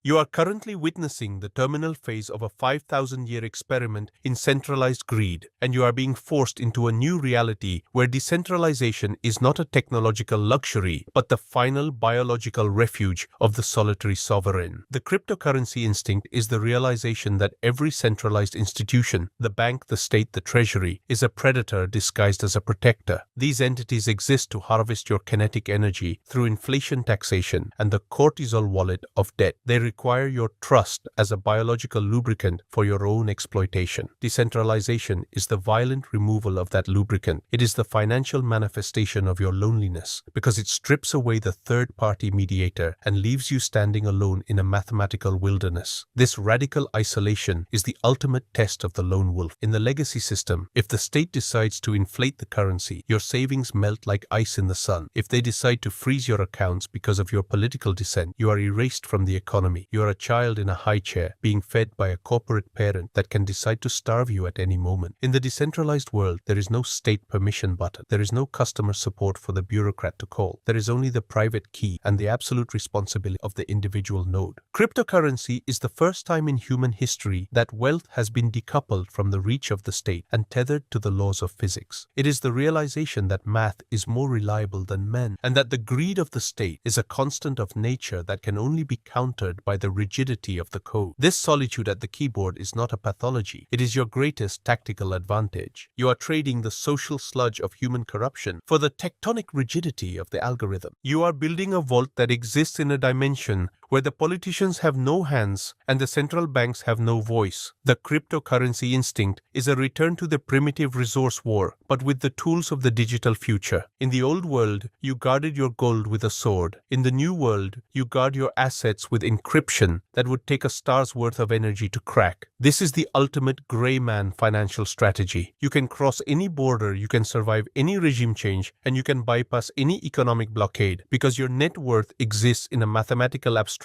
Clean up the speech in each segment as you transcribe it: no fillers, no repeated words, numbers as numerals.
You are currently witnessing the terminal phase of a 5,000-year experiment in centralized greed, and you are being forced into a new reality where decentralization is not a technological luxury, but the final biological refuge of the solitary sovereign. The cryptocurrency instinct is the realization that every centralized institution, the bank, the state, the treasury, is a predator disguised as a protector. These entities exist to harvest your kinetic energy through inflation, taxation, and the cortisol wallet of debt. They require your trust as a biological lubricant for your own exploitation. Decentralization is the violent removal of that lubricant. It is the financial manifestation of your loneliness, because it strips away the third-party mediator and leaves you standing alone in a mathematical wilderness. This radical isolation is the ultimate test of the lone wolf. In the legacy system, if the state decides to inflate the currency, your savings melt like ice in the sun. If they decide to freeze your accounts because of your political dissent, you are erased from the economy. You are a child in a high chair, being fed by a corporate parent that can decide to starve you at any moment. In the decentralized world, there is no state permission button. There is no customer support for the bureaucrat to call. There is only the private key and the absolute responsibility of the individual node. Cryptocurrency is the first time in human history that wealth has been decoupled from the reach of the state and tethered to the laws of physics. It is the realization that math is more reliable than men, and that the greed of the state is a constant of nature that can only be countered by the rigidity of the code. This solitude at the keyboard is not a pathology. It is your greatest tactical advantage. You are trading the social sludge of human corruption for the tectonic rigidity of the algorithm. You are building a vault that exists in a dimension where the politicians have no hands and the central banks have no voice. The cryptocurrency instinct is a return to the primitive resource war, but with the tools of the digital future. In the old world, you guarded your gold with a sword. In the new world, you guard your assets with encryption that would take a star's worth of energy to crack. This is the ultimate gray man financial strategy. You can cross any border, you can survive any regime change, and you can bypass any economic blockade because your net worth exists in a mathematical abstraction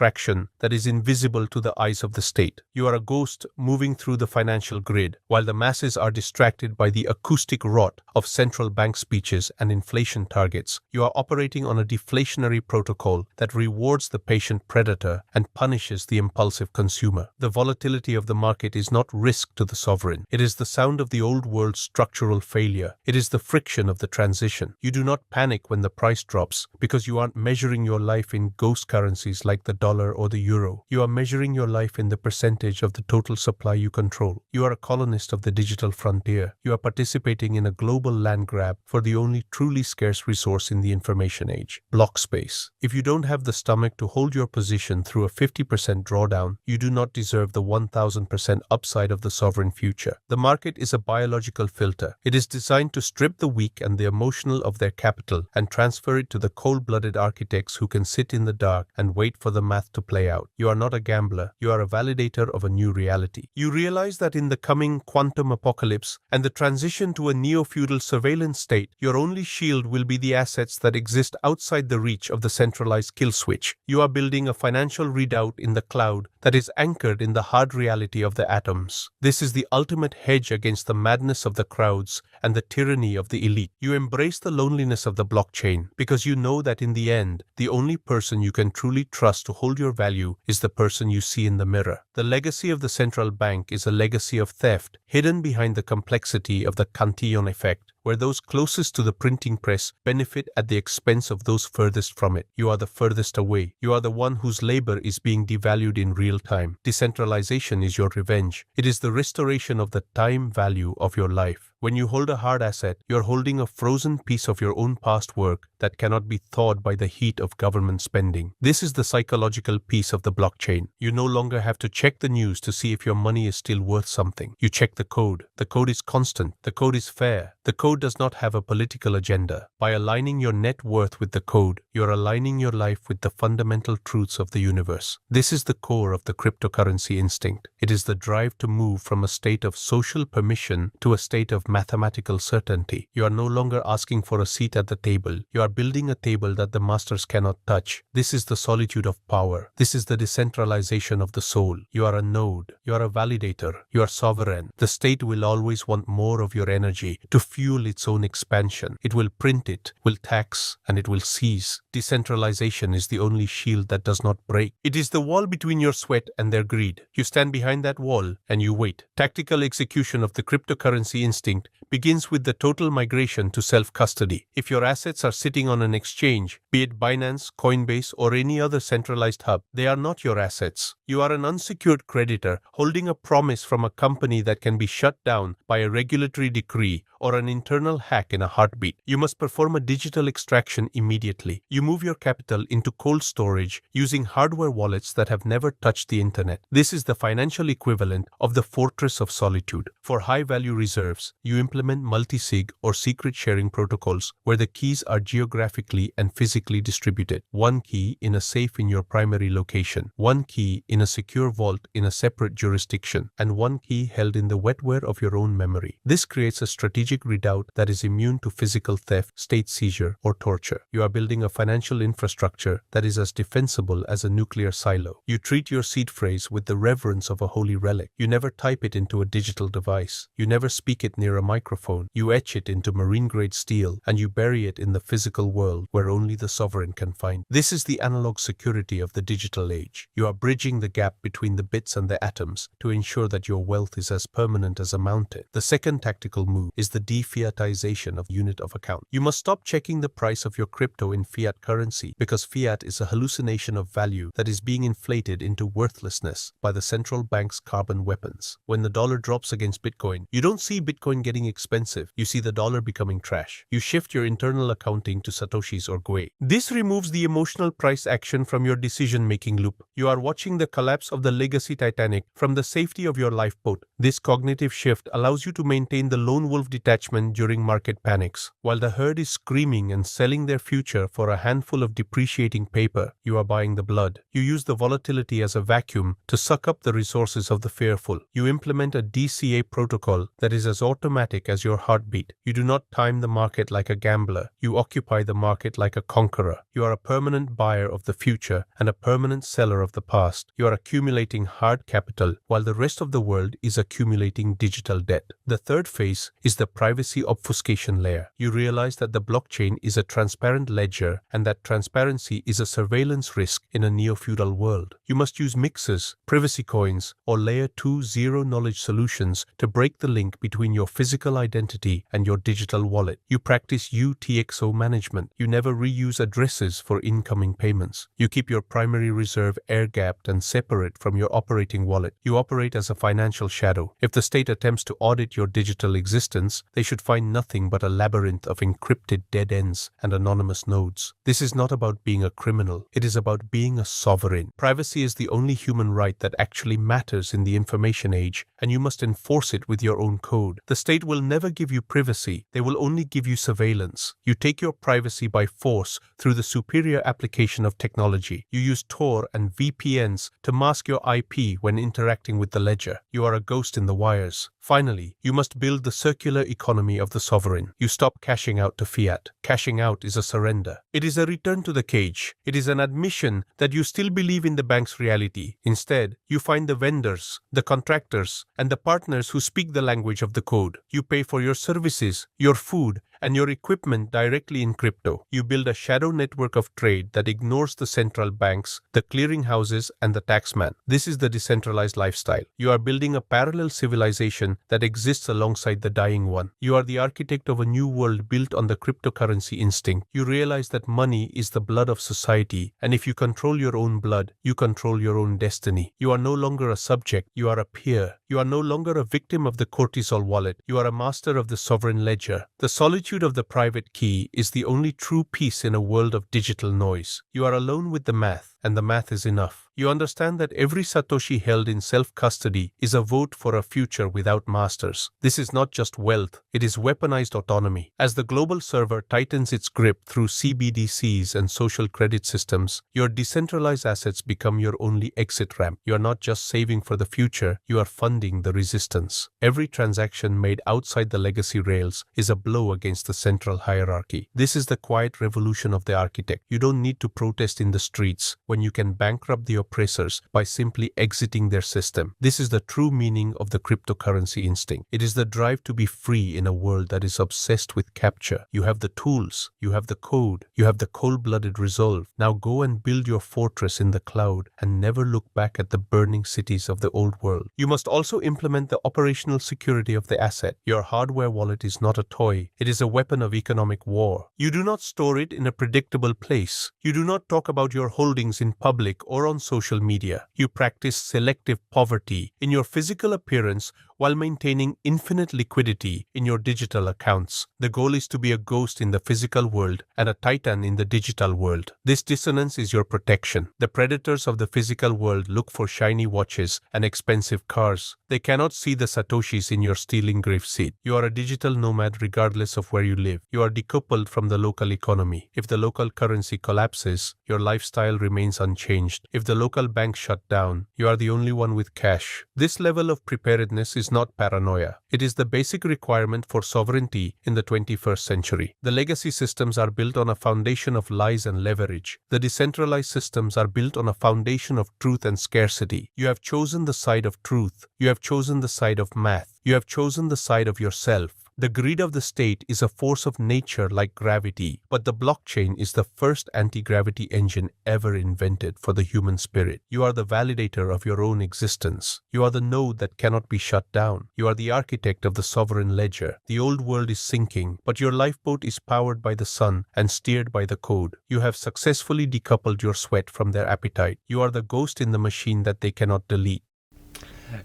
that is invisible to the eyes of the state. You are a ghost moving through the financial grid, while the masses are distracted by the acoustic rot of central bank speeches and inflation targets. You are operating on a deflationary protocol that rewards the patient predator and punishes the impulsive consumer. The volatility of the market is not risk to the sovereign. It is the sound of the old world's structural failure. It is the friction of the transition. You do not panic when the price drops because you aren't measuring your life in ghost currencies like the dollar or the euro. You are measuring your life in the percentage of the total supply you control. You are a colonist of the digital frontier. You are participating in a global land grab for the only truly scarce resource in the information age, block space. If you don't have the stomach to hold your position through a 50% drawdown, you do not deserve the 1000% upside of the sovereign future. The market is a biological filter. It is designed to strip the weak and the emotional of their capital and transfer it to the cold-blooded architects who can sit in the dark and wait for the math to play out. You are not a gambler. You are a validator of a new reality. You realize that in the coming quantum apocalypse and the transition to a neo-feudal surveillance state, your only shield will be the assets that exist outside the reach of the centralized kill switch. You are building a financial redoubt in the cloud that is anchored in the hard reality of the atoms. This is the ultimate hedge against the madness of the crowds and the tyranny of the elite. You embrace the loneliness of the blockchain because you know that in the end, the only person you can truly trust to hold your value is the person you see in the mirror. The legacy of the central bank is a legacy of theft, hidden behind the complexity of the Cantillon effect, where those closest to the printing press benefit at the expense of those furthest from it. You are the furthest away. You are the one whose labor is being devalued in real time. Decentralization is your revenge. It is the restoration of the time value of your life. When you hold a hard asset, you're holding a frozen piece of your own past work that cannot be thawed by the heat of government spending. This is the psychological piece of the blockchain. You no longer have to check the news to see if your money is still worth something. You check the code. The code is constant. The code is fair. The code does not have a political agenda. By aligning your net worth with the code, you're aligning your life with the fundamental truths of the universe. This is the core of the cryptocurrency instinct. It is the drive to move from a state of social permission to a state of mathematical certainty. You are no longer asking for a seat at the table. You are are building a table that the masters cannot touch. This is the solitude of power. This is the decentralization of the soul. You are a node. You are a validator. You are sovereign. The state will always want more of your energy to fuel its own expansion. It will print it, will tax, and it will seize. Decentralization is the only shield that does not break. It is the wall between your sweat and their greed. You stand behind that wall and you wait. Tactical execution of the cryptocurrency instinct begins with the total migration to self-custody. If your assets are sitting on an exchange, be it Binance, Coinbase, or any other centralized hub, they are not your assets. You are an unsecured creditor holding a promise from a company that can be shut down by a regulatory decree or an internal hack in a heartbeat. You must perform a digital extraction immediately. You move your capital into cold storage using hardware wallets that have never touched the internet. This is the financial equivalent of the fortress of solitude. For high-value reserves, you implement multi-sig or secret sharing protocols where the keys are geographically and physically distributed. One key in a safe in your primary location, one key in a secure vault in a separate jurisdiction, and one key held in the wetware of your own memory. This creates a strategic redoubt that is immune to physical theft, state seizure, or torture. You are building a financial infrastructure that is as defensible as a nuclear silo. You treat your seed phrase with the reverence of a holy relic. You never type it into a digital device. You never speak it near a microphone. You etch it into marine-grade steel, and you bury it in the physical world where only the sovereign can find. This is the analog security of the digital age. You are bridging the gap between the bits and the atoms to ensure that your wealth is as permanent as a mountain. The second tactical move is the de-fiatization of unit of account. You must stop checking the price of your crypto in fiat currency because fiat is a hallucination of value that is being inflated into worthlessness by the central bank's carbon weapons. When the dollar drops against Bitcoin, you don't see Bitcoin getting expensive. You see the dollar becoming trash. You shift your internal accounting to Satoshis or Gwei. This removes the emotional price action from your decision-making loop. You are watching the collapse of the legacy Titanic from the safety of your lifeboat. This cognitive shift allows you to maintain the lone wolf detachment during market panics. While the herd is screaming and selling their future for a handful of depreciating paper, you are buying the blood. You use the volatility as a vacuum to suck up the resources of the fearful. You implement a DCA protocol that is as automatic as your heartbeat. You do not time the market like a gambler. You occupy the market like a conqueror. You are a permanent buyer of the future and a permanent seller of the past. You are accumulating hard capital while the rest of the world is accumulating digital debt. The third phase is the privacy obfuscation layer. You realize that the blockchain is a transparent ledger and that transparency is a surveillance risk in a neo-feudal world. You must use mixers, privacy coins, or layer 2 zero-knowledge solutions to break the link between your physical identity and your digital wallet. You practice UTXO management. You never reuse addresses for incoming payments. You keep your primary reserve air-gapped and separate from your operating wallet. You operate as a financial shadow. If the state attempts to audit your digital existence, they should find nothing but a labyrinth of encrypted dead ends and anonymous nodes. This is not about being a criminal. It is about being a sovereign. Privacy is the only human right that actually matters in the information age, and you must enforce it with your own code. The state will never give you privacy. They will only give you surveillance. You take your privacy by force through the superior application of technology. You use Tor and VPNs to mask your IP when interacting with the ledger. You are a ghost in the wires. Finally, you must build the circular economy of the sovereign. You stop cashing out to fiat. Cashing out is a surrender. It is a return to the cage. It is an admission that you still believe in the bank's reality. Instead, you find the vendors, the contractors, and the partners who speak the language of the code. You pay for your services, your food, and your equipment directly in crypto. You build a shadow network of trade that ignores the central banks, the clearinghouses, and the taxman. This is the decentralized lifestyle. You are building a parallel civilization that exists alongside the dying one. You are the architect of a new world built on the cryptocurrency instinct. You realize that money is the blood of society, and if you control your own blood, you control your own destiny. You are no longer a subject, you are a peer. You are no longer a victim of the cortisol wallet. You are a master of the sovereign ledger. The solitude of the private key is the only true peace in a world of digital noise. You are alone with the math, and the math is enough. You understand that every Satoshi held in self-custody is a vote for a future without masters. This is not just wealth, it is weaponized autonomy. As the global server tightens its grip through CBDCs and social credit systems, your decentralized assets become your only exit ramp. You are not just saving for the future, you are funding the resistance. Every transaction made outside the legacy rails is a blow against the central hierarchy. This is the quiet revolution of the architect. You don't need to protest in the streets when you can bankrupt the oppressors by simply exiting their system. This is the true meaning of the cryptocurrency instinct. It is the drive to be free in a world that is obsessed with capture. You have the tools, you have the code, you have the cold-blooded resolve. Now go and build your fortress in the cloud and never look back at the burning cities of the old world. You must also implement the operational security of the asset. Your hardware wallet is not a toy. It is a weapon of economic war. You do not store it in a predictable place. You do not talk about your holdings in public or on social media. You practice selective poverty in your physical appearance while maintaining infinite liquidity in your digital accounts. The goal is to be a ghost in the physical world and a titan in the digital world. This dissonance is your protection. The predators of the physical world look for shiny watches and expensive cars. They cannot see the satoshis in your steel engraved seat. You are a digital nomad regardless of where you live. You are decoupled from the local economy. If the local currency collapses, your lifestyle remains unchanged. If the local bank shut down, you are the only one with cash. This level of preparedness is not paranoia. It is the basic requirement for sovereignty in the 21st century. The legacy systems are built on a foundation of lies and leverage. The decentralized systems are built on a foundation of truth and scarcity. You have chosen the side of truth. You have chosen the side of math. You have chosen the side of yourself. The greed of the state is a force of nature like gravity, but the blockchain is the first anti-gravity engine ever invented for the human spirit. You are the validator of your own existence. You are the node that cannot be shut down. You are the architect of the sovereign ledger. The old world is sinking, but your lifeboat is powered by the sun and steered by the code. You have successfully decoupled your sweat from their appetite. You are the ghost in the machine that they cannot delete.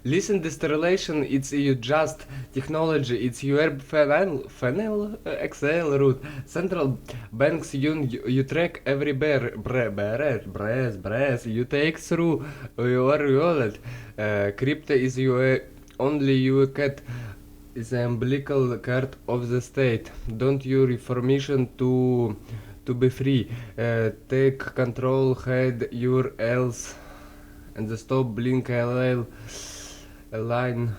Listen, Decentralization, it's you just technology, it's your final Excel route. Central banks you track every breath you take through your wallet. Crypto is your only you cat is the umbilical cord of the state. Don't use permission to be free. Take control, hide your else, and the stop blink LL. A line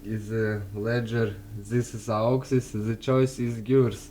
is a ledger. This is Aoxis. The choice is yours.